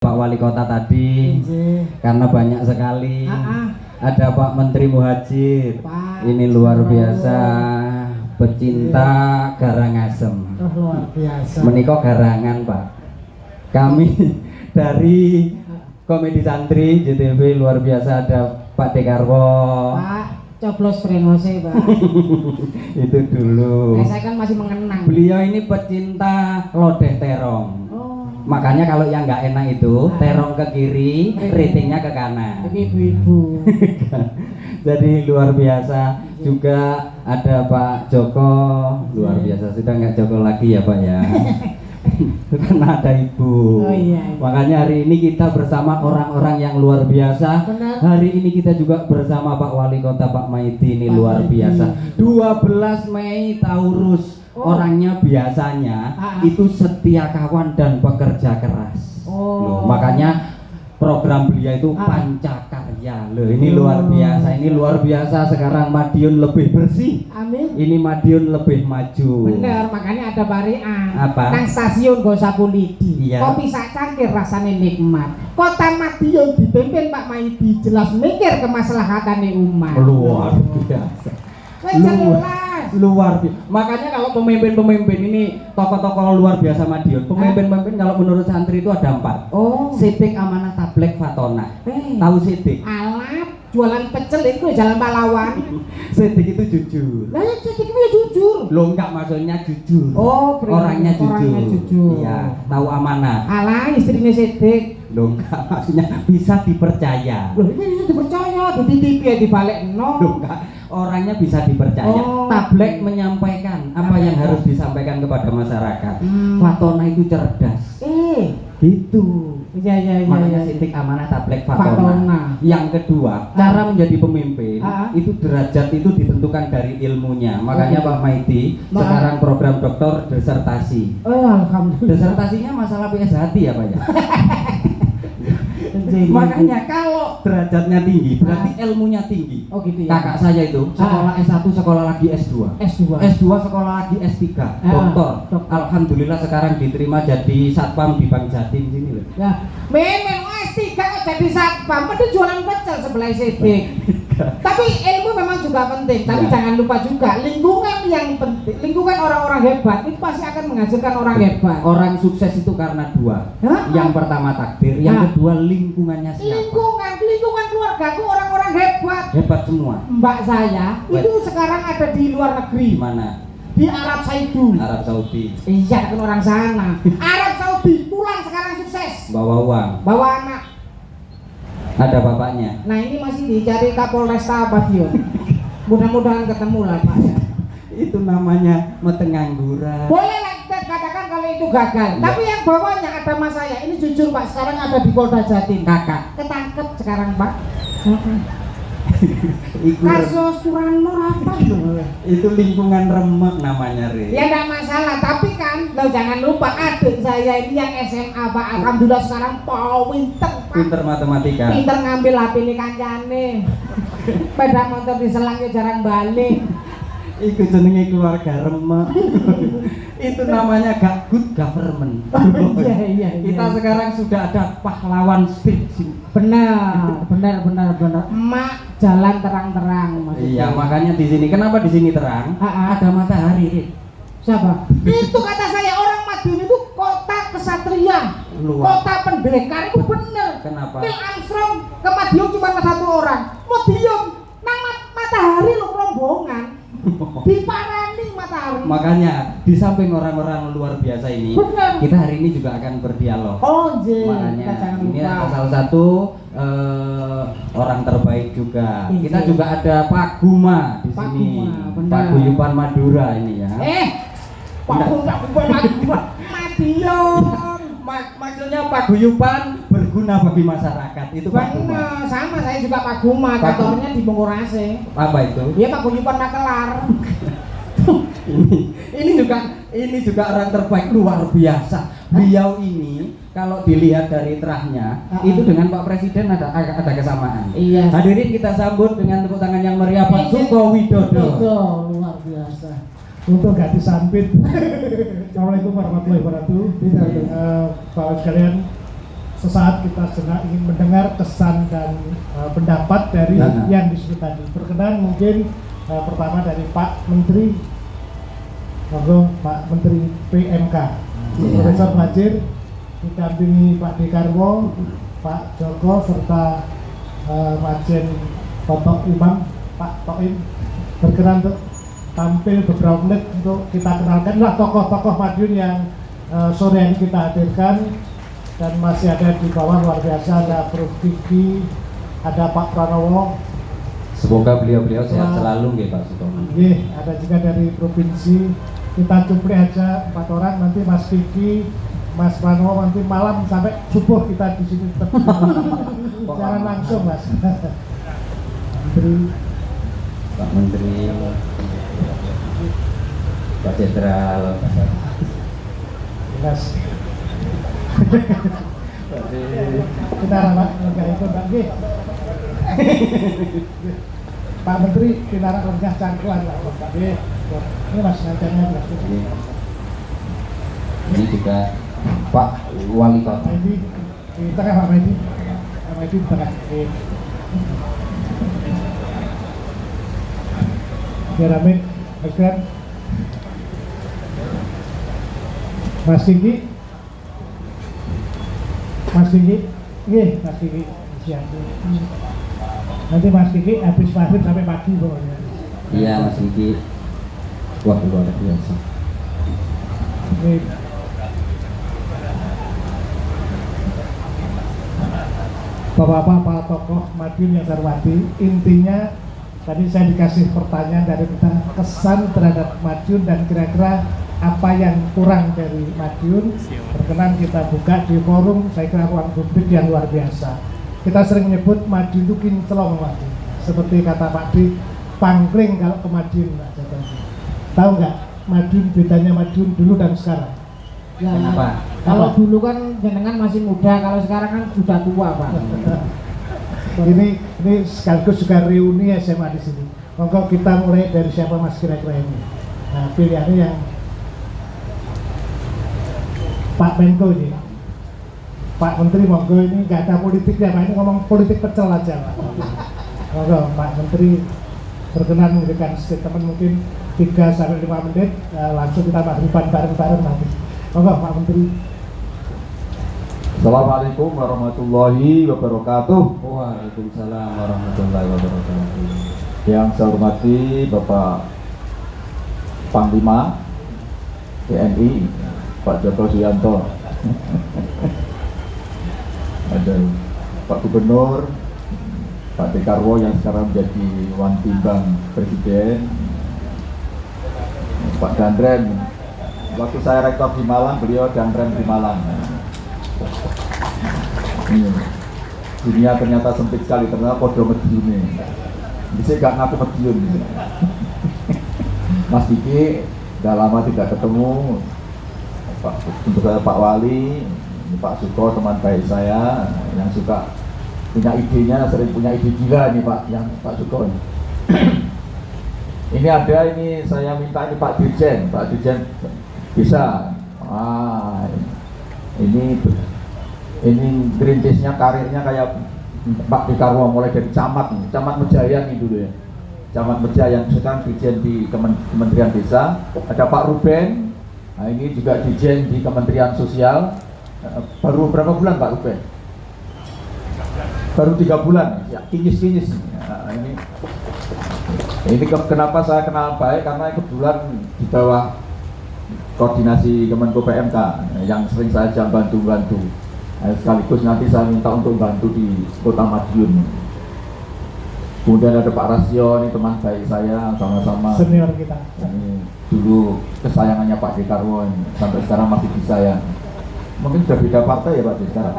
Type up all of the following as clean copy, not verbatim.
Pak Wali Kota tadi, karena banyak sekali. Ada Pak Menteri Muhajir, ini luar biasa, pecinta Garangasem. Luar biasa. Menikah garangan Pak. Kami dari Komedi Santri JTV luar biasa, ada Pak Dekarwo. Pak, coblos premose Pak. Itu dulu. Saya kan masih mengenang. Beliau ini pecinta lodeh terong. Makanya kalau yang nggak enak itu terong ke kiri, ratingnya ke kanan. Ibu-ibu. Jadi luar biasa. Juga ada Pak Joko, luar biasa. Sudah nggak Joko lagi ya Pak ya. Karena ada ibu. Oh, iya. Makanya hari ini kita bersama orang-orang yang luar biasa. Benar. Hari ini kita juga bersama Pak Wali Kota Pak Maidi, ini luar biasa. 12 Mei Taurus. Orangnya biasanya itu setia kawan dan pekerja keras. Loh, makanya program beliau itu pancakarya. Loh, ini luar biasa. Ini luar biasa. Sekarang Madiun lebih bersih. Amin. Ini Madiun lebih maju. Bener, makanya ada barian. Apa? Nang stasiun Gosapulidi. Iya. Kopi sak cangkir rasanya nikmat. Kota Madiun dipimpin Pak Maidi jelas mikir kemaslahatan umat. Luar biasa. Luar biasa. Makanya kalau pemimpin-pemimpin ini tokoh-tokoh luar biasa Madiun, pemimpin-pemimpin kalau menurut santri itu ada 4. Sidik, Amanah, Tablek, Fatona. Tahu Sidik? Alat jualan pecel itu jalan pahlawan. Sidik itu jujur. Lah Sidik itu ya jujur. Lo enggak, maksudnya jujur. Orangnya jujur. Iya, tahu Amanah. Alah istrinya Sidik. Lo enggak, maksudnya bisa dipercaya. Loh, ini bisa dipercaya, dititipi ya dibalik no. Lo enggak, orangnya bisa dipercaya. Tablek menyampaikan apa yang harus disampaikan kepada masyarakat. Fatona itu cerdas. Gitu. Iya. Makanya Sidik, Amanah, Tablek, Fatona. Yang kedua, cara menjadi pemimpin itu derajat itu ditentukan dari ilmunya. Makanya Pak Maidi sekarang program doktor disertasi. Alhamdulillah. Disertasinya masalah PSHT ya Pak ya. Makanya kalau derajatnya tinggi berarti ilmunya tinggi. Gitu ya. Kakak saya itu sekolah S1, sekolah lagi S2. S2 sekolah lagi S3. Doktor. Alhamdulillah sekarang diterima jadi satpam di Bank Jatim sini loh. Ya, memang S3 kok jadi satpam, itu jualan pecel sebelah Sidik. Tapi ilmu memang juga penting, tapi jangan lupa juga lingkungan yang penting. Lingkungan orang-orang hebat itu pasti akan menghasilkan orang hebat. Orang sukses itu karena 2. Yang pertama takdir, yang kedua lingkungannya siapa? Lingkungan keluargaku orang-orang hebat. Hebat semua. Mbak saya itu sekarang ada di luar negeri. Mana? Di Arab Saudi. Iya, kan orang sana. Arab Saudi pulang sekarang sukses. Bawa uang. Bawa anak. Ada bapaknya. Nah ini masih dicari Kapolresta Madiun. Mudah-mudahan ketemu lah Pak. Itu namanya metengangguran. Boleh lah kita katakan kalau itu gagal. Ya. Tapi yang bawahnya ada mas saya. Ini jujur Pak, sekarang ada di Polda Jatim. Kakak. Ketangkep sekarang Pak. Kasus curanmor apa? Itu lingkungan remek namanya Re. Ya enggak masalah, tapi kan lo jangan lupa adik saya ini yang SMA Pak. Alhamdulillah sekarang pinter matematika. Pinter ngambil HP ini kancane. Sepeda motor diselang jarang balik. Itu jenenge keluarga remek. Itu namanya gak good government. Iya. Kita sekarang sudah ada pahlawan street. Benar. Emak jalan terang-terang maksudnya. Iya, makanya di sini. Kenapa di sini terang? Ada matahari. Siapa? Itu kata saya, orang Madiun itu kota kesatria. Kota pendekar itu bener. Kenapa? Neil Armstrong ke Madiun cuma 1 orang. Madiun nang matahari lo rombongan. Diparani matahari. Makanya di samping orang-orang luar biasa ini, kita hari ini juga akan berdialog. Makanya ini ada salah satu orang terbaik juga. Kita juga ada Pak Guma di sini. Paguyuban Madura ini ya. Paguyuban Madura. Madiun. Maksudnya paguyuban berguna bagi masyarakat itu Pak Guma. Sama saya juga Pak Guma, kantornya di Bungurase. Apa itu? Dia paguyuban Makelar. ini juga orang terbaik luar biasa. Beliau ini kalau dilihat dari terahnya itu dengan Pak Presiden ada kesamaan. Iya. Hadirin kita sambut dengan tepuk tangan yang meriah Pak Joko Widodo. Luar biasa. Untuk gak disampit. Assalamualaikum warahmatullahi wabarakatuh. Bapak sekalian, sesaat kita sedang ingin mendengar kesan dan pendapat dari yang disebut tadi. Berkenan mungkin pertama dari Pak Menteri, monggo Pak Menteri PMK, Profesor Majir, didampingi Pak Dekarwo, Pak Joko serta Majen Toto Imam, Pak Toim, berkenan untuk tampil beberapa menit untuk kita kenalkanlah tokoh-tokoh Madiun yang sore ini kita hadirkan. Dan masih ada di bawah luar biasa, ada Prof. Kiki, ada Pak Pranowo. Semoga beliau-beliau sehat selalu nggih Pak Sutomo. Nggih, ada juga dari provinsi. Kita cupli aja 4 orang, nanti Mas Kiki, Mas Pranowo nanti malam sampai subuh kita di sini tetap. Jangan langsung Mas. Menteri, Pak Menteri, Pak Jenderal. Mas. Kita rapat lega itu Mbak G. Pak Menteri kita lega cangkuan Pak G. Ini Mas ngancanya Mas. Ini juga Pak Wali Kota. Ini di tengah Pak Medi. Pak Medi di tengah. Biar rame, Mas Kran. Mas Kiki. Mas Kiki, Mas Kiki siap. Nanti Mas Kiki habis maghrib sampai pagi pokoknya. Iya Mas Kiki. Wah luar biasa. Ini Bapak-bapak, para tokoh Madiun yang saya hormati, intinya tadi saya dikasih pertanyaan dari kita kesan terhadap Madiun dan kira-kira apa yang kurang dari Madiun. Berkenan kita buka di forum, saya kira ruang publik yang luar biasa. Kita sering menyebut Madiun itu kinclong Madiun. Seperti kata Pak D, pangkling kalau ke Madiun. Tahu nggak Madiun, bedanya Madiun dulu dan sekarang? Ya, Kenapa? Kalau dulu kan jenengan masih muda, kalau sekarang kan sudah tua Pak. Ini sekaligus juga reuni SMA di sini. Monggo kita mulai dari siapa Mas kira-kira ini. Nah, pilihannya yang Pak Menko ini, Pak Menteri monggo, ini nggak ada politiknya Pak, ini ngomong politik pecel aja Pak. Monggo Pak Menteri berkenan memberikan statement mungkin 3-5 menit, langsung kita maghriban bareng-bareng nanti. Monggo Pak Menteri. Assalamualaikum warahmatullahi wabarakatuh. Waalaikumsalam warahmatullahi wabarakatuh. Yang saya hormati Bapak Panglima TNI Pak Joko Suyanto, ada Pak Gubernur Pak Dekarwo yang sekarang menjadi Wan Timbang Presiden, Pak Dandren, waktu saya rektor di Malang, beliau Dandren di Malang. Dunia ternyata sempit sekali, ternyata podo Madiun. Bisa gak ngaku Madiun. Mas Diki, udah lama tidak ketemu. Untuk saya Pak Wali, Pak Suko teman baik saya yang suka punya idenya, sering punya ide gila nih Pak, yang Pak Suko ini. Ini ada, ini saya minta ini Pak Dirjen bisa. Ini gerintisnya karirnya kayak Pak Dekarwo, mulai dari camat Mejayan ini dulu ya. Camat Mejayan, sekarang Dirjen di Kementerian Desa. Ada Pak Ruben. Nah, ini juga Dirjen di Kementerian Sosial. Baru berapa bulan Pak Ruben? Baru 3 bulan. Ya, kinyis. Nah, ini kenapa saya kenal baik, karena kebetulan di bawah koordinasi Kemenko PMK yang sering saya ajak bantu. Sekaligus nanti saya minta untuk bantu di Kota Madiun. Kemudian ada Pak Rasio, ini teman baik saya, sama-sama Senior kita. ini dulu kesayangannya Pak Dekarwo, sampai sekarang masih disayang. Mungkin sudah beda partai ya Pak sekarang.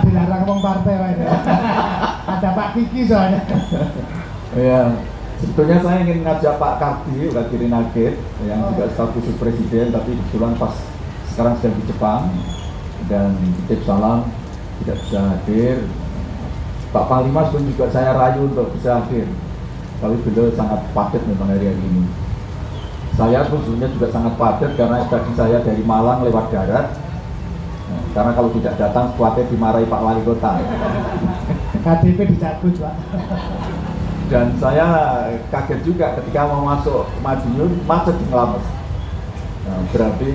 Dilarang ngomong partai Pak. Ada Pak Kiki soalnya. Ya, sebetulnya saya ingin ngajak Pak Kardi, Wakil Nagit, yang juga staf khusus presiden, tapi kebetulan pas sekarang sedang di Jepang dan titip salam tidak bisa hadir. Pak Panglima pun juga saya rayu untuk bisa hadir, tapi beliau sangat padat memang hari ini. Saya pun sebenarnya juga sangat padat karena tadi saya dari Malang lewat darat karena kalau tidak datang khawatir dimarahi Pak Wali Kota. KTP dicabut, Pak. Dan saya kaget juga ketika mau masuk Madiun macet di Ngelames. Nah, berarti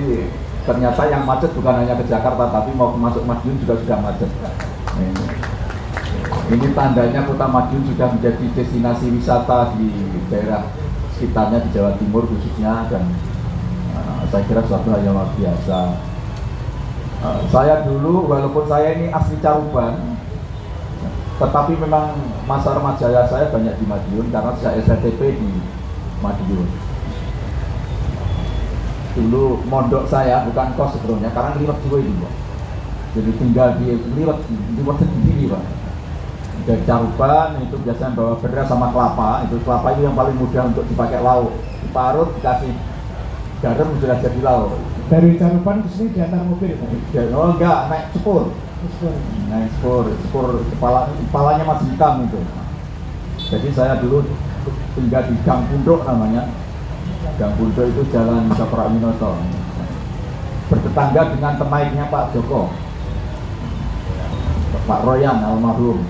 ternyata yang macet bukan hanya ke Jakarta, tapi mau masuk Madiun juga sudah macet. Ini tandanya kota Madiun sudah menjadi destinasi wisata di daerah sekitarnya di Jawa Timur khususnya, dan saya kira suatu hal yang luar biasa. Saya dulu, walaupun saya ini asli Caruban, tetapi memang masa remaja saya banyak di Madiun karena saya STP di Madiun. Dulu mondok saya bukan kos sebelumnya, karena liwat juga itu, Pak. Jadi tinggal di liwat sendiri, Pak. Dari Caruban itu biasanya bawa beras sama kelapa. Itu kelapa itu yang paling mudah untuk dipakai lauk. Diparut, dikasih garam sudah jadi lauk. Dari Caruban ke sini diantar mobil, Pak? Oh enggak, naik sepur. Naik sepur kepalanya masih hitam itu. Jadi saya dulu tinggal di Gang Punduk namanya. Gang Punduk itu Jalan Cokroaminoto, bertetangga dengan tenaiknya Pak Joko, Pak Royan almarhum.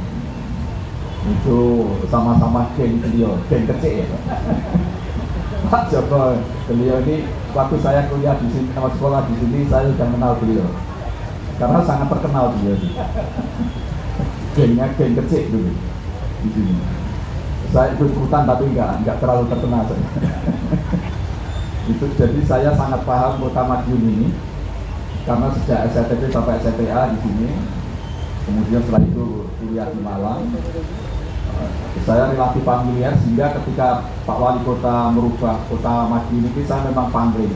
Itu sama-sama geng beliau, geng kecil ya. Pak Joko, beliau ini waktu saya kuliah di sini, sama sekolah di sini, saya sudah kenal beliau. Karena sangat terkenal dia, gengnya geng kecil dulu di sini. Saya ikut ikutan tapi enggak terlalu terkenal. Itu jadi saya sangat paham kota Madiun ini karena sejak STP sampai STPA di sini, kemudian setelah itu kuliah di Malang, saya relatif familiar sehingga ketika Pak Wali Kota merubah kota Madiun ini saya memang panggil.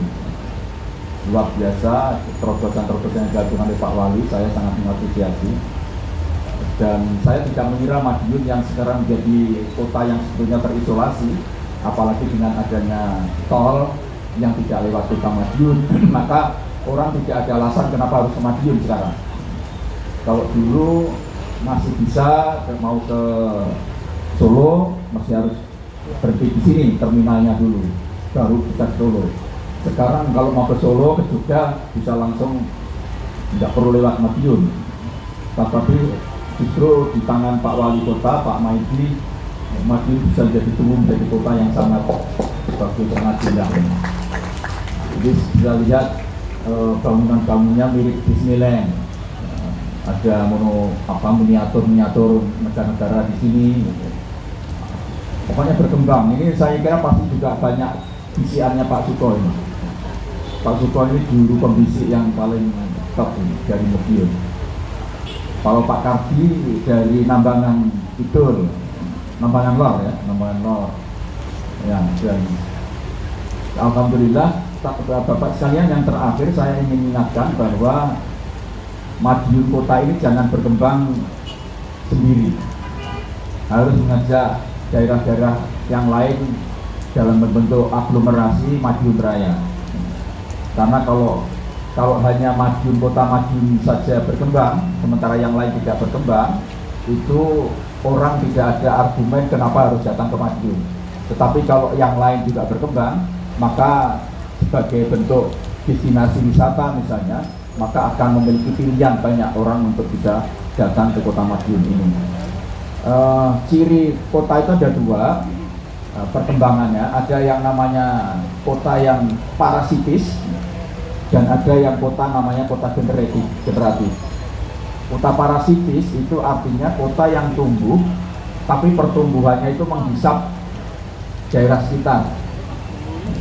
Luar biasa terobosan-terobosan yang dilakukan oleh Pak Wali, saya sangat mengapresiasi. Dan saya tidak mengira Madiun yang sekarang menjadi kota yang sebetulnya terisolasi, apalagi dengan adanya tol yang tidak lewat kota Madiun, maka orang tidak ada alasan kenapa harus ke Madiun sekarang. Kalau dulu masih bisa mau ke Solo, masih harus berhenti di sini terminalnya dulu, baru bisa ke Solo. Sekarang kalau mau ke Solo, ke Jogja bisa langsung, tidak perlu lewat Madiun. Tapi justru di tangan Pak Wali Kota, Pak Maidi, Madiun bisa jadi tumbuh menjadi kota yang sangat bagus, sangat indah. Jadi bisa lihat bangunan-bangunannya mirip Disneyland. Ada miniatur negara-negara di sini. Pokoknya berkembang. Ini saya kira pasti juga banyak visiannya Pak Suko ini. Pak Suko ini juru pembisik yang paling top ini dari Madiun. Kalau Pak Kardi dari Nambangan Kidul, Nambangan Lor ya, Nambangan Lor. Ya, dan alhamdulillah Bapak sekalian, yang terakhir saya ingin mengingatkan bahwa Madiun kota ini jangan berkembang sendiri. Harus mengajak daerah-daerah yang lain dalam bentuk aglomerasi Madiun Raya. Karena kalau hanya Madiun, kota Madiun saja berkembang, sementara yang lain tidak berkembang, itu orang tidak ada argumen kenapa harus datang ke Madiun. Tetapi kalau yang lain juga berkembang, maka sebagai bentuk destinasi wisata misalnya, maka akan memiliki pilihan banyak orang untuk bisa datang ke kota Madiun ini. Ciri kota itu ada dua perkembangannya, ada yang namanya kota yang parasitis, dan ada yang kota namanya kota generatif. Kota parasitis itu artinya kota yang tumbuh, tapi pertumbuhannya itu menghisap daerah sekitar.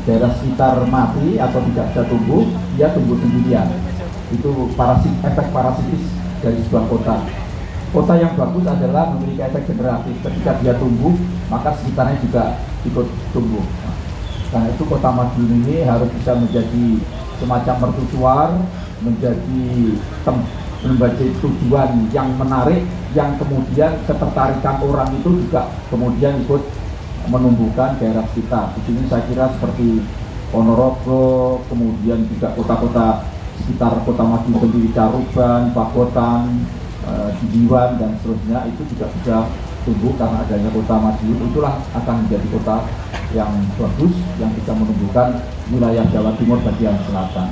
Daerah sekitar mati atau tidak bisa tumbuh, dia tumbuh sendirian. Itu efek parasitis dari sebuah kota. Kota yang bagus adalah memiliki efek generatif. Ketika dia tumbuh, maka sekitarnya juga ikut tumbuh. Karena itu kota Madiun ini harus bisa menjadi semacam mercusuar, menjadi tujuan yang menarik, yang kemudian ketertarikan orang itu juga kemudian ikut menumbuhkan daerah sekitar. Di sini saya kira seperti Ponorogo, kemudian juga kota-kota sekitar kota Madiun sendiri, Caruban, Pakotan, Diwan dan seterusnya, itu juga bisa tumbuh karena adanya kota Madiun. Itulah akan menjadi kota yang bagus, yang bisa menumbuhkan wilayah Jawa Timur bagian selatan.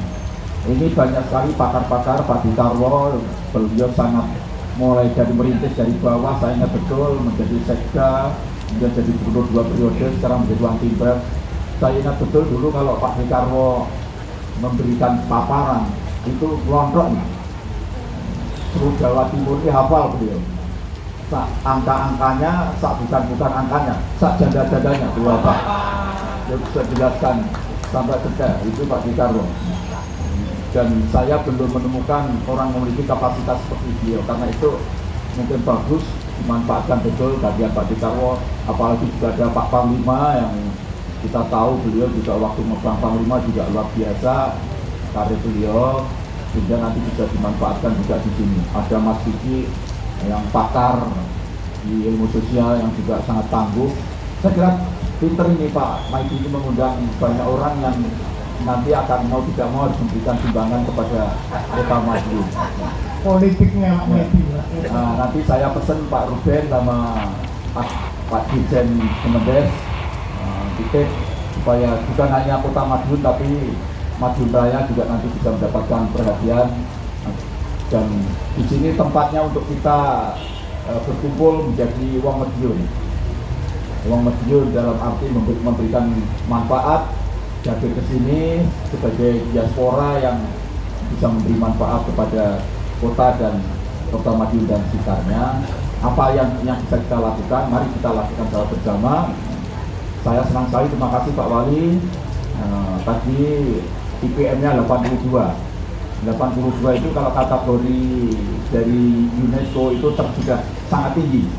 Ini banyak sekali pakar-pakar, Pak Dikarwo, beliau sangat mulai dari merintis dari bawah, saya ingat betul, menjadi sekda, kemudian jadi gubernur 2 periode, sekarang menjadi One Team Press. Saya ingat betul dulu kalau Pak Dikarwo memberikan paparan, itu melontrok nih. Seluruh Jawa Timur ini hafal beliau. Angka-angkanya, bukan angkanya, janda-jandanya, beliau Pak. Dia bisa jelaskan sampai detail, itu Pak Dikarwo. Dan saya belum menemukan orang memiliki kapasitas seperti beliau, karena itu mungkin bagus dimanfaatkan betul bagian Pak Dikarwo. Apalagi juga ada Pak Panglima yang kita tahu beliau juga waktu megang Panglima juga luar biasa karir beliau, sehingga nanti bisa dimanfaatkan juga di sini. Ada Mas Kiki yang pakar di ilmu sosial yang juga sangat tangguh. Saya kira pinter ini Pak Maidi ini mengundang banyak orang yang nanti akan mau tidak mau harus memberikan sumbangan kepada Kota Madiun. Politiknya Pak Maidi. Nah, nanti saya pesen Pak Ruben sama Pak Dirjen Kemendes titip supaya bukan hanya Kota Madiun tapi Madiun Raya juga nanti bisa mendapatkan perhatian. Dan di sini tempatnya untuk kita berkumpul menjadi Wong Madiun. Wong Madiun dalam arti memberikan manfaat, jadi ke sini sebagai diaspora yang bisa memberi manfaat kepada kota dan Kota Madiun dan sekitarnya. Apa yang bisa kita lakukan, mari kita lakukan secara bersama. Saya senang sekali, terima kasih Pak Wali. Tadi IPM-nya 82 itu kalau kategori dari UNESCO itu sudah sangat tinggi.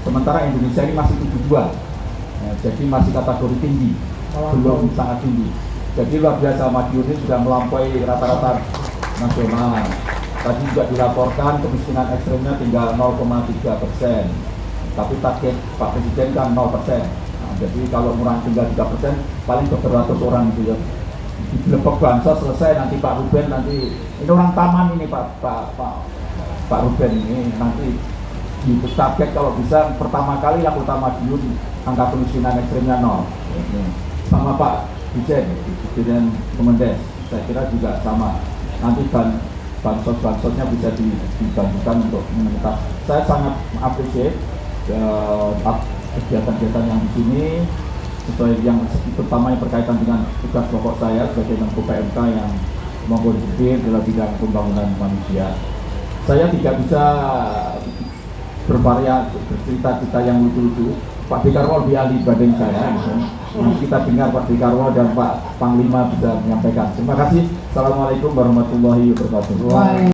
Sementara Indonesia ini masih 72, jadi masih kategori tinggi, belum sangat tinggi. Jadi luar biasa, Madiun ini sudah melampaui rata-rata nasional. Tadi juga dilaporkan kemiskinan ekstrimnya tinggal 0,3%, tapi target Pak Presiden kan 0%. Jadi kalau murah tinggal 3%, paling beberapa ratus orang gitu ya. Dilepok bansos selesai, nanti Pak Ruben nanti ini orang taman ini Pak Ruben ini nanti di target kalau bisa pertama kali yang Kota Madiun angka kemiskinan ekstrimnya 0. Sama Pak Dirjen Kemendes, saya kira juga sama. Nanti bansos-bansosnya bisa dibantukan untuk meningkat. Saya sangat apresiasi kegiatan-kegiatan yang di sini, sesuai yang terutama yang berkaitan dengan tugas pokok saya sebagai Menko PMK yang mengkontribusi dalam bidang pembangunan manusia. Saya tidak bisa bercerita-cerita yang lucu-lucu. Pak Dikarwo lebih ahli dibanding saya. Nanti kita dengar Pak Dikarwo dan Pak Panglima bisa menyampaikan. Terima kasih. Assalamualaikum warahmatullahi wabarakatuh.